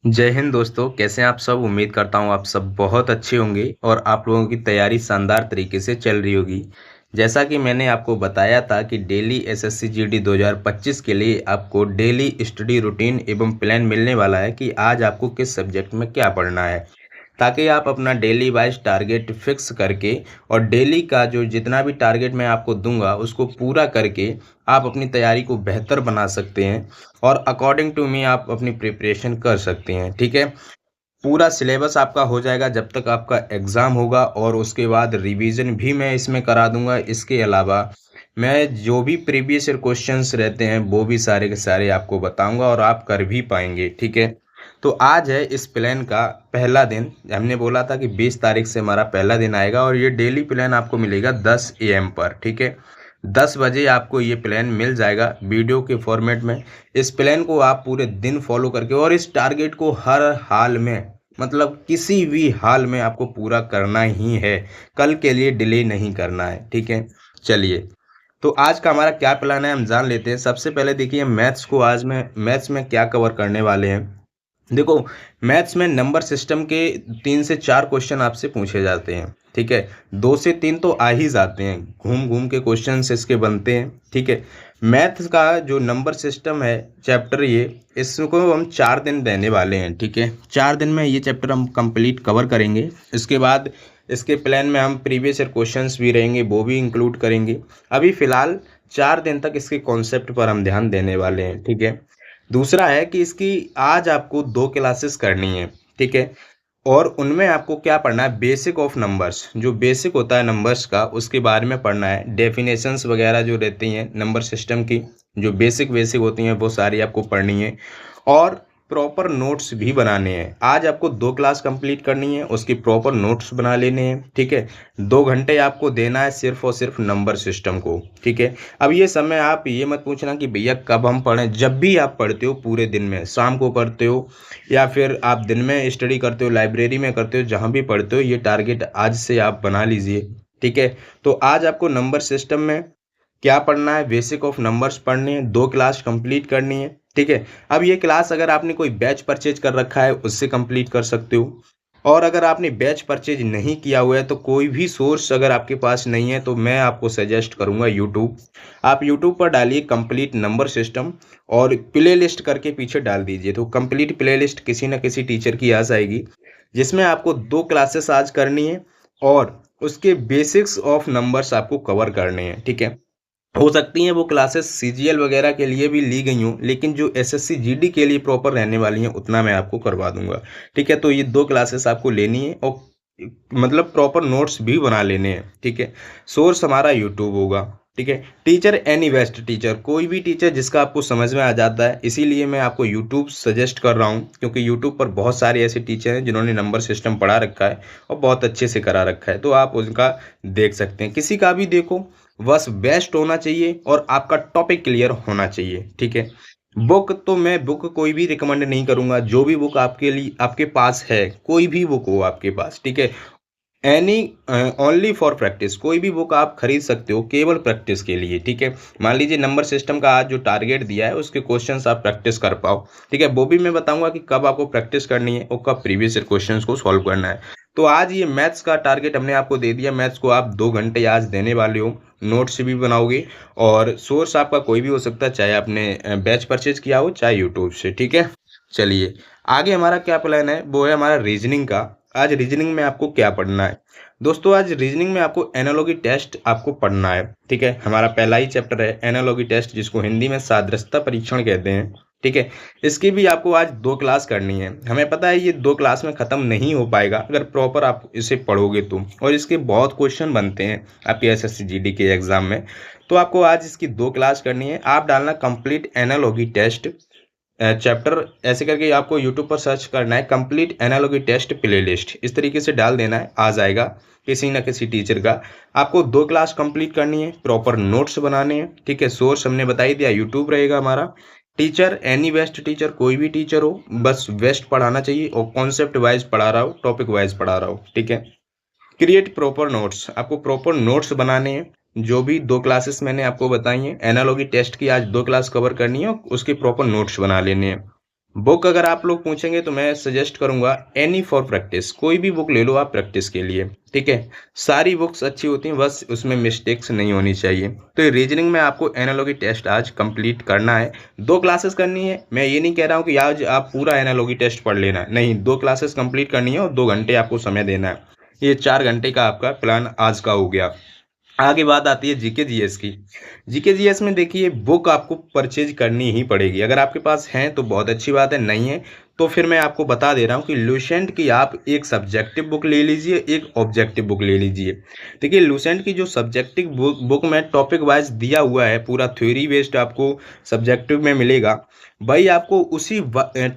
जय हिंद दोस्तों, कैसे हैं आप सब। उम्मीद करता हूँ आप सब बहुत अच्छे होंगे और आप लोगों की तैयारी शानदार तरीके से चल रही होगी। जैसा कि मैंने आपको बताया था कि डेली एसएससी जीडी 2025 के लिए आपको डेली स्टडी रूटीन एवं प्लान मिलने वाला है कि आज आपको किस सब्जेक्ट में क्या पढ़ना है, ताकि आप अपना डेली वाइज टारगेट फिक्स करके और डेली का जो जितना भी टारगेट मैं आपको दूंगा उसको पूरा करके आप अपनी तैयारी को बेहतर बना सकते हैं और अकॉर्डिंग टू मी आप अपनी प्रिपरेशन कर सकते हैं। ठीक है, पूरा सिलेबस आपका हो जाएगा जब तक आपका एग्ज़ाम होगा और उसके बाद रिवीजन भी मैं इसमें करा दूंगा। इसके अलावा मैं जो भी प्रीवियस ईयर क्वेश्चंस रहते हैं वो भी सारे के सारे आपको बताऊंगा और आप कर भी पाएंगे। ठीक है, तो आज है इस प्लान का पहला दिन। हमने बोला था कि 20 तारीख से हमारा पहला दिन आएगा और ये डेली प्लान आपको मिलेगा 10 AM पर। ठीक है, 10 बजे आपको ये प्लान मिल जाएगा वीडियो के फॉर्मेट में। इस प्लान को आप पूरे दिन फॉलो करके और इस टारगेट को हर हाल में, मतलब किसी भी हाल में आपको पूरा करना ही है। कल के लिए डिले नहीं करना है। ठीक है, चलिए तो आज का हमारा क्या प्लान है हम जान लेते हैं। सबसे पहले देखिए मैथ्स को, आज मैं मैथ्स में क्या कवर करने वाले हैं। देखो, मैथ्स में नंबर सिस्टम के 3 से 4 क्वेश्चन आपसे पूछे जाते हैं। ठीक है, 2 से 3 तो आ ही जाते हैं, घूम घूम के क्वेश्चन इसके बनते हैं। ठीक है, मैथ्स का जो नंबर सिस्टम है चैप्टर, ये इसको हम 4 दिन देने वाले हैं। ठीक है, 4 दिन में ये चैप्टर हम कंप्लीट कवर करेंगे। इसके बाद इसके प्लान में हम प्रीवियस ईयर क्वेश्चंस भी रहेंगे, वो भी इंक्लूड करेंगे। अभी फ़िलहाल 4 दिन तक इसके कॉन्सेप्ट पर हम ध्यान देने वाले हैं। ठीक है, दूसरा है कि इसकी आज आपको 2 क्लासेस करनी है। ठीक है, और उनमें आपको क्या पढ़ना है, बेसिक ऑफ नंबर्स, जो बेसिक होता है नंबर्स का उसके बारे में पढ़ना है। डेफिनेशंस वगैरह जो रहती हैं नंबर सिस्टम की, जो बेसिक बेसिक होती हैं वो सारी आपको पढ़नी है और प्रॉपर नोट्स भी बनाने हैं। आज आपको 2 क्लास कंप्लीट करनी है, उसकी प्रॉपर नोट्स बना लेने हैं। ठीक है, 2 घंटे आपको देना है सिर्फ और सिर्फ नंबर सिस्टम को। ठीक है, अब ये समय आप ये मत पूछना कि भैया कब हम पढ़ें। जब भी आप पढ़ते हो पूरे दिन में, शाम को पढ़ते हो या फिर आप दिन में स्टडी करते हो, लाइब्रेरी में करते हो, जहाँ भी पढ़ते हो, ये टारगेट आज से आप बना लीजिए। ठीक है, तो आज आपको नंबर सिस्टम में क्या पढ़ना है, बेसिक ऑफ नंबर्स पढ़ने हैं, 2 क्लास कंप्लीट करनी है। ठीक है, अब ये क्लास अगर आपने कोई बैच परचेज कर रखा है उससे कंप्लीट कर सकते हो, और अगर आपने बैच परचेज नहीं किया हुआ है तो कोई भी सोर्स अगर आपके पास नहीं है तो मैं आपको सजेस्ट करूंगा यूट्यूब। आप यूट्यूब पर डालिए कंप्लीट नंबर सिस्टम और प्ले लिस्ट करके पीछे डाल दीजिए, तो कंप्लीट प्ले लिस्ट किसी न किसी टीचर की आ जाएगी, जिसमें आपको 2 क्लासेस आज करनी है और उसके बेसिक्स ऑफ नंबर्स आपको कवर करने हैं। ठीक है, हो सकती हैं वो क्लासेस सीजीएल वगैरह के लिए भी ली गई हों, लेकिन जो एसएससी जीडी के लिए प्रॉपर रहने वाली हैं उतना मैं आपको करवा दूंगा। ठीक है, तो ये 2 क्लासेस आपको लेनी है और मतलब प्रॉपर नोट्स भी बना लेने हैं। ठीक है, सोर्स हमारा यूट्यूब होगा। ठीक है, टीचर एनी बेस्ट टीचर, कोई भी टीचर जिसका आपको समझ में आ जाता है, इसीलिए मैं आपको यूट्यूब सजेस्ट कर रहा हूँ, क्योंकि यूट्यूब पर बहुत सारे ऐसे टीचर हैं जिन्होंने नंबर सिस्टम पढ़ा रखा है और बहुत अच्छे से करा रखा है, तो आप उनका देख सकते हैं। किसी का भी देखो, बस बेस्ट होना चाहिए और आपका टॉपिक क्लियर होना चाहिए। ठीक है, बुक तो मैं बुक कोई भी रिकमेंड नहीं करूंगा, जो भी बुक आपके लिए आपके पास है, कोई भी बुक हो आपके पास, ठीक है, एनी ओनली फॉर प्रैक्टिस, कोई भी बुक आप खरीद सकते हो केवल प्रैक्टिस के लिए। ठीक है, मान लीजिए नंबर सिस्टम का आज जो टारगेट दिया है उसके क्वेश्चंस आप प्रैक्टिस कर पाओ। ठीक है, वो भी मैं बताऊंगा कि कब आपको प्रैक्टिस करनी है और कब प्रीवियस ईयर क्वेश्चंस को सॉल्व करना है। तो आज ये मैथ्स का टारगेट हमने आपको दे दिया। मैथ्स को आप 2 घंटे आज देने वाले हो, नोट्स भी बनाओगे और सोर्स आपका कोई भी हो सकता है, चाहे आपने बैच परचेज किया हो चाहे यूट्यूब से। ठीक है, चलिए आगे हमारा क्या प्लान है, वो है हमारा रीजनिंग का। आज रीजनिंग में आपको क्या पढ़ना है दोस्तों, आज रीजनिंग में आपको एनालॉगी टेस्ट आपको पढ़ना है। ठीक है, हमारा पहला ही चैप्टर है एनालॉगी टेस्ट, जिसको हिंदी में सादृश्यता परीक्षण कहते हैं। ठीक है, इसकी भी आपको आज 2 क्लास करनी है। हमें पता है ये 2 क्लास में ख़त्म नहीं हो पाएगा अगर प्रॉपर आप इसे पढ़ोगे तो, और इसके बहुत क्वेश्चन बनते हैं आपके एसएससी जीडी के एग्जाम में। तो आपको आज इसकी 2 क्लास करनी है। आप डालना कंप्लीट एनालॉगी टेस्ट चैप्टर, ऐसे करके आपको यूट्यूब पर सर्च करना है कंप्लीट एनालॉगी टेस्ट प्लेलिस्ट, इस तरीके से डाल देना है, आ जाएगा किसी न किसी टीचर का। आपको 2 क्लास कंप्लीट करनी है, प्रॉपर नोट्स बनाने हैं। ठीक है, सोर्स हमने बता ही दिया, यूट्यूब रहेगा हमारा। टीचर एनी बेस्ट टीचर, कोई भी टीचर हो, बस बेस्ट पढ़ाना चाहिए और कॉन्सेप्ट वाइज पढ़ा रहा हो, टॉपिक वाइज पढ़ा रहा हो। ठीक है, क्रिएट प्रॉपर नोट्स, आपको प्रॉपर नोट्स बनाने हैं। जो भी 2 क्लासेस मैंने आपको बताई हैं, एनालॉगी टेस्ट की आज 2 क्लास कवर करनी है और उसके प्रॉपर नोट्स बना लेने हैं। बुक अगर आप लोग पूछेंगे तो मैं सजेस्ट करूंगा एनी फॉर प्रैक्टिस, कोई भी बुक ले लो आप प्रैक्टिस के लिए, ठीक है। सारी बुक्स अच्छी होती हैं, बस उसमें मिस्टेक्स नहीं होनी चाहिए। तो ये रीजनिंग में आपको एनालॉगी टेस्ट आज कंप्लीट करना है, 2 क्लासेस करनी है। मैं ये नहीं कह रहा हूँ कि आज आप पूरा एनालॉगी टेस्ट पढ़ लेना है, नहीं, 2 क्लासेस कंप्लीट करनी है और 2 घंटे आपको समय देना है। ये 4 घंटे का आपका प्लान आज का हो गया। आगे बात आती है जीके जीएस की। जीके जीएस में देखिए बुक आपको परचेज करनी ही पड़ेगी, अगर आपके पास है तो बहुत अच्छी बात है, नहीं है तो फिर मैं आपको बता दे रहा हूँ कि लूसेंट की आप एक सब्जेक्टिव बुक ले लीजिए, एक ऑब्जेक्टिव बुक ले लीजिए। देखिए लूसेंट की जो सब्जेक्टिव बुक में टॉपिक वाइज दिया हुआ है, पूरा थ्योरी बेस्ड आपको सब्जेक्टिव में मिलेगा, भाई आपको उसी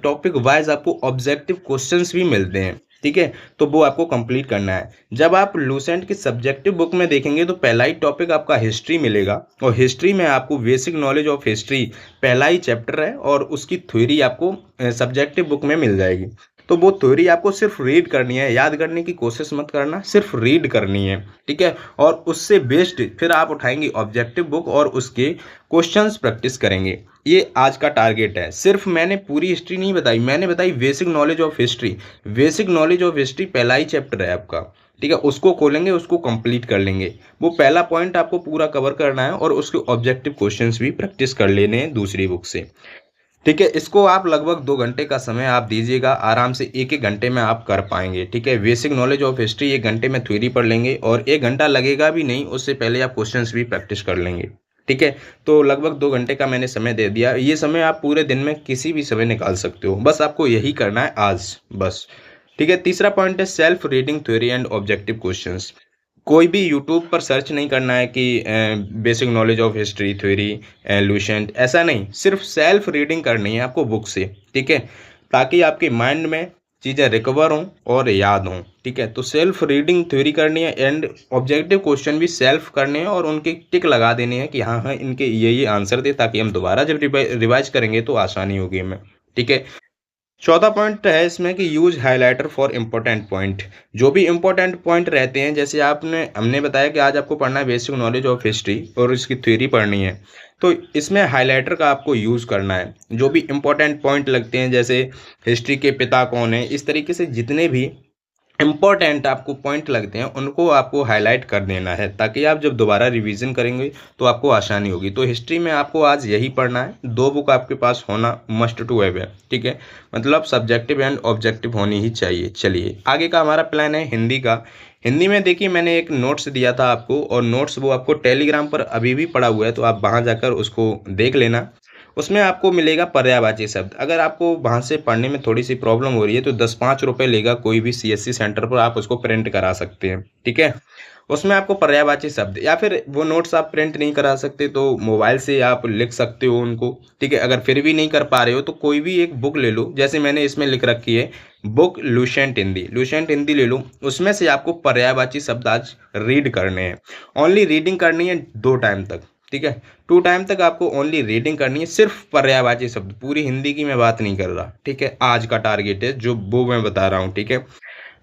टॉपिक वाइज आपको ऑब्जेक्टिव क्वेश्चंस भी मिलते हैं, ठीक है। तो वो आपको कंप्लीट करना है। जब आप लूसेंट की सब्जेक्टिव बुक में देखेंगे तो पहला ही टॉपिक आपका हिस्ट्री मिलेगा, और हिस्ट्री में आपको बेसिक नॉलेज ऑफ हिस्ट्री पहला ही चैप्टर है, और उसकी थ्योरी आपको सब्जेक्टिव बुक में मिल जाएगी। तो वो थ्योरी आपको सिर्फ रीड करनी है, याद करने की कोशिश मत करना, सिर्फ रीड करनी है, ठीक है। और उससे बेस्ड फिर आप उठाएंगे ऑब्जेक्टिव बुक और उसके क्वेश्चंस प्रैक्टिस करेंगे। ये आज का टारगेट है। सिर्फ मैंने पूरी हिस्ट्री नहीं बताई, मैंने बताई basic knowledge of history. Basic knowledge of history पहला ही चैप्टर है आपका, ठीक है। उसको खोलेंगे, उसको कंप्लीट कर लेंगे। वो पहला पॉइंट आपको पूरा कवर करना है, और उसके ऑब्जेक्टिव क्वेश्चंस भी प्रैक्टिस कर लेने हैं दूसरी बुक से, ठीक है। इसको आप लगभग 2 घंटे का समय आप दीजिएगा, आराम से एक एक घंटे में आप कर पाएंगे, ठीक है। बेसिक नॉलेज ऑफ हिस्ट्री 1 घंटे में थ्योरी पढ़ लेंगे, और 1 घंटा लगेगा भी नहीं, उससे पहले आप क्वेश्चंस भी प्रैक्टिस कर लेंगे, ठीक है। तो लगभग 2 घंटे का मैंने समय दे दिया। ये समय आप पूरे दिन में किसी भी समय निकाल सकते हो, बस आपको यही करना है आज, बस, ठीक है। तीसरा पॉइंट है self reading theory and objective questions. कोई भी यूट्यूब पर सर्च नहीं करना है कि basic knowledge of history theory Lucent, ऐसा नहीं, सिर्फ सेल्फ रीडिंग करनी है आपको बुक से, ठीक है, ताकि आपके माइंड में चीज़ें रिकवर हों और याद हों, ठीक है। तो सेल्फ रीडिंग थ्योरी करनी है, एंड ऑब्जेक्टिव क्वेश्चन भी सेल्फ करने हैं, और उनके टिक लगा देने हैं कि हाँ हाँ इनके ये आंसर दे, ताकि हम दोबारा जब रिवाइज करेंगे तो आसानी होगी हमें, ठीक है। चौथा पॉइंट है इसमें कि use highlighter for important point. जो भी इम्पोर्टेंट पॉइंट रहते हैं, जैसे हमने बताया कि आज आपको पढ़ना है बेसिक नॉलेज ऑफ हिस्ट्री और इसकी थ्योरी पढ़नी है, तो इसमें हाइलाइटर का आपको यूज़ करना है। जो भी इम्पोर्टेंट पॉइंट लगते हैं, जैसे हिस्ट्री के पिता कौन है, इस तरीके से जितने भी इम्पोर्टेंट आपको पॉइंट लगते हैं उनको आपको हाईलाइट कर देना है, ताकि आप जब दोबारा रिवीजन करेंगे तो आपको आसानी होगी। तो हिस्ट्री में आपको आज यही पढ़ना है, 2 बुक आपके पास होना मस्ट टू हैव है, ठीक है। मतलब सब्जेक्टिव एंड ऑब्जेक्टिव होनी ही चाहिए। चलिए आगे का हमारा प्लान है हिंदी का। हिंदी में देखिए मैंने एक नोट्स दिया था आपको, और नोट्स वो आपको टेलीग्राम पर अभी भी पड़ा हुआ है, तो आप वहाँ जाकर उसको देख लेना। उसमें आपको मिलेगा पर्यायवाची शब्द। अगर आपको वहाँ से पढ़ने में थोड़ी सी प्रॉब्लम हो रही है तो 10-5 रुपये लेगा, कोई भी सीएससी सेंटर पर आप उसको प्रिंट करा सकते हैं, ठीक है। उसमें आपको पर्यायवाची शब्द, या फिर वो नोट्स आप प्रिंट नहीं करा सकते तो मोबाइल से आप लिख सकते हो उनको, ठीक है। अगर फिर भी नहीं कर पा रहे हो तो कोई भी एक बुक ले लो, जैसे मैंने इसमें लिख रखी है book Lucent Hindi, Lucent Hindi ले लो। उसमें से आपको पर्यायवाची शब्द आज रीड करने हैं, ओनली रीडिंग करनी है 2 टाइम तक, ठीक है। 2 टाइम तक आपको ओनली रीडिंग करनी है, सिर्फ पर्यायवाची शब्द, पूरी हिंदी की मैं बात नहीं कर रहा, ठीक है। आज का टारगेट है जो वो मैं बता रहा हूँ, ठीक है।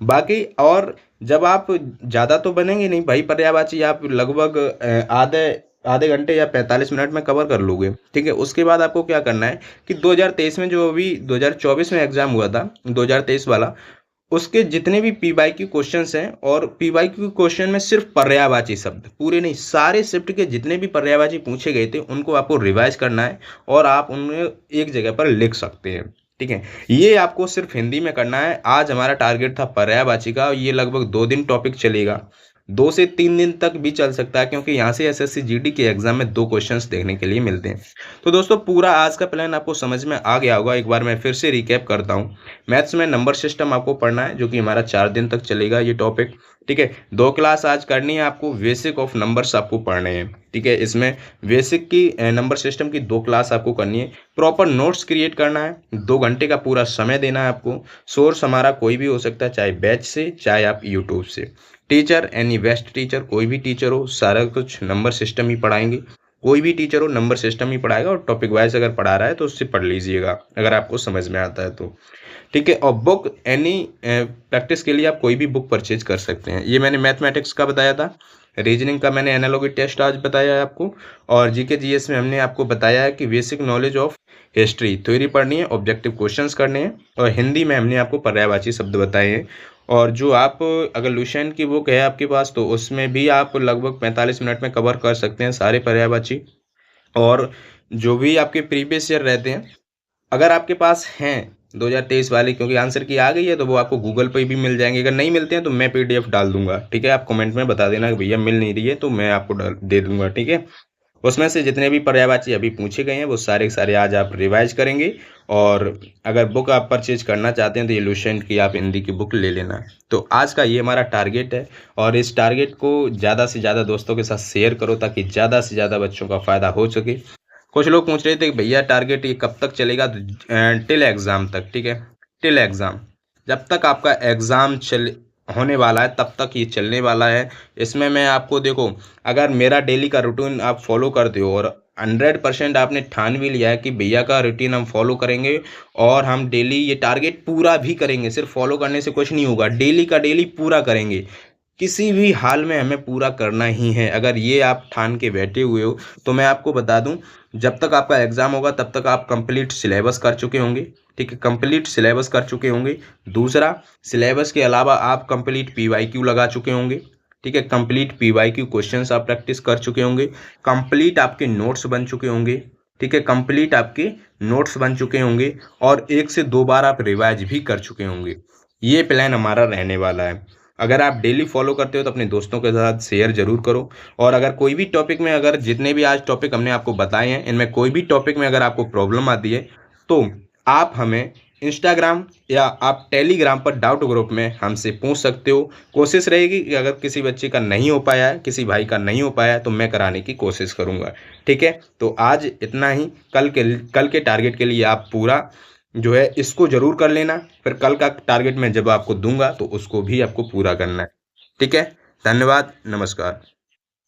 बाकी और जब आप ज़्यादा तो बनेंगे नहीं भाई, पर्यायवाची आप लगभग आधे आधे घंटे या 45 मिनट में कवर कर लोगे, ठीक है। उसके बाद आपको क्या करना है कि 2023 में, जो अभी 2024 में एग्जाम हुआ था 2023 वाला, उसके जितने भी पी वाई क्यू क्वेश्चंस हैं, और पी वाई क्यू क्वेश्चन में सिर्फ पर्यायवाची शब्द, पूरे नहीं, सारे शिफ्ट के जितने भी पर्यायवाची पूछे गए थे उनको आपको रिवाइज करना है, और आप उन्हें एक जगह पर लिख सकते हैं, ठीक है। ये आपको सिर्फ हिंदी में करना है। आज हमारा टारगेट था पर्यायवाची का, ये लगभग 2 दिन टॉपिक चलेगा, 2 से 3 दिन तक भी चल सकता है, क्योंकि यहाँ से एसएससी जीडी के एग्जाम में 2 क्वेश्चंस देखने के लिए मिलते हैं। तो दोस्तों पूरा आज का प्लान आपको समझ में आ गया होगा। एक बार मैं फिर से रिकैप करता हूँ। मैथ्स में नंबर सिस्टम आपको पढ़ना है, जो कि हमारा 4 दिन तक चलेगा ये टॉपिक, ठीक है। 2 क्लास आज करनी है आपको, बेसिक ऑफ नंबर्स आपको पढ़ने हैं, ठीक है। इसमें बेसिक की नंबर सिस्टम की 2 क्लास आपको करनी है। प्रॉपर नोट्स क्रिएट करना है, 2 घंटे का पूरा समय देना है आपको। सोर्स हमारा कोई भी हो सकता है, चाहे बैच से, चाहे आप यूट्यूब से। टीचर एनी बेस्ट टीचर, कोई भी टीचर हो, सारा कुछ नंबर सिस्टम ही पढ़ाएंगे। कोई भी टीचर हो नंबर सिस्टम ही पढ़ाएगा, और टॉपिक वाइज अगर पढ़ा रहा है तो उससे पढ़ लीजिएगा अगर आपको समझ में आता है तो, ठीक है। और बुक एनी प्रैक्टिस के लिए आप कोई भी बुक परचेज कर सकते हैं। ये मैंने मैथमेटिक्स का बताया था, रीजनिंग का मैंने एनालॉजी टेस्ट आज बताया है आपको, और जीके जीएस में हमने आपको बताया है कि basic knowledge of history theory पढ़नी है, ऑब्जेक्टिव क्वेश्चंस करने हैं, और हिंदी में हमने आपको पर्यायवाची शब्द बताए हैं। और जो आप अगर लुसेंट की बुक है आपके पास तो उसमें भी आप लगभग 45 मिनट में कवर कर सकते हैं सारे पर्यायवाची। और जो भी आपके प्रीवियस ईयर रहते हैं अगर आपके पास हैं 2023 वाले, क्योंकि आंसर की आ गई है तो वो आपको गूगल पे भी मिल जाएंगे। अगर नहीं मिलते हैं तो मैं पीडीएफ डाल दूंगा, ठीक है। आप कमेंट में बता देना कि भैया मिल नहीं रही है तो मैं आपको दे दूंगा, ठीक है। उसमें से जितने भी पर्यायवाची अभी पूछे गए हैं वो सारे के सारे आज आप रिवाइज करेंगे। और अगर बुक आप परचेज करना चाहते हैं तो ये लुसेंट की आप हिंदी की बुक ले लेना। तो आज का ये हमारा टारगेट है, और इस टारगेट को ज़्यादा से ज़्यादा दोस्तों के साथ शेयर करो ताकि ज़्यादा से ज़्यादा बच्चों का फ़ायदा हो सके। कुछ लोग पूछ रहे थे कि भैया टारगेट ये कब तक चलेगा, तो टिल एग्ज़ाम तक, ठीक है। टिल एग्ज़ाम, जब तक आपका एग्ज़ाम होने वाला है तब तक ये चलने वाला है। इसमें मैं आपको देखो, अगर मेरा डेली का रूटीन आप फॉलो करते हो और 100% आपने ठान भी लिया है कि भैया का रूटीन हम फॉलो करेंगे और हम डेली ये टारगेट पूरा भी करेंगे, सिर्फ फॉलो करने से कुछ नहीं होगा, डेली का डेली पूरा करेंगे, किसी भी हाल में हमें पूरा करना ही है। अगर ये आप ठान के बैठे हुए हो तो मैं आपको बता दूं, जब तक आपका एग्ज़ाम होगा तब तक आप कंप्लीट सिलेबस कर चुके होंगे, ठीक है, कंप्लीट सिलेबस कर चुके होंगे। दूसरा, सिलेबस के अलावा आप कंप्लीट पीवाईक्यू लगा चुके होंगे, ठीक है, कंप्लीट पीवाईक्यू क्वेश्चंस आप प्रैक्टिस कर चुके होंगे, कंप्लीट आपके नोट्स बन चुके होंगे, ठीक है, कंप्लीट आपके नोट्स बन चुके होंगे, और 1 से 2 बार आप रिवाइज भी कर चुके होंगे। ये प्लान हमारा रहने वाला है। अगर आप डेली फॉलो करते हो तो अपने दोस्तों के साथ शेयर जरूर करो। और अगर कोई भी टॉपिक में, अगर जितने भी आज टॉपिक हमने आपको बताए हैं इनमें कोई भी टॉपिक में अगर आपको प्रॉब्लम आती है तो आप हमें इंस्टाग्राम या आप टेलीग्राम पर डाउट ग्रुप में हमसे पूछ सकते हो। कोशिश रहेगी कि अगर किसी बच्चे का नहीं हो पाया है, किसी भाई का नहीं हो पाया है, तो मैं कराने की कोशिश करूँगा, ठीक है। तो आज इतना ही। कल के टारगेट के लिए आप पूरा जो है इसको जरूर कर लेना, फिर कल का टारगेट मैं जब आपको दूंगा तो उसको भी आपको पूरा करना है, ठीक है। धन्यवाद, नमस्कार।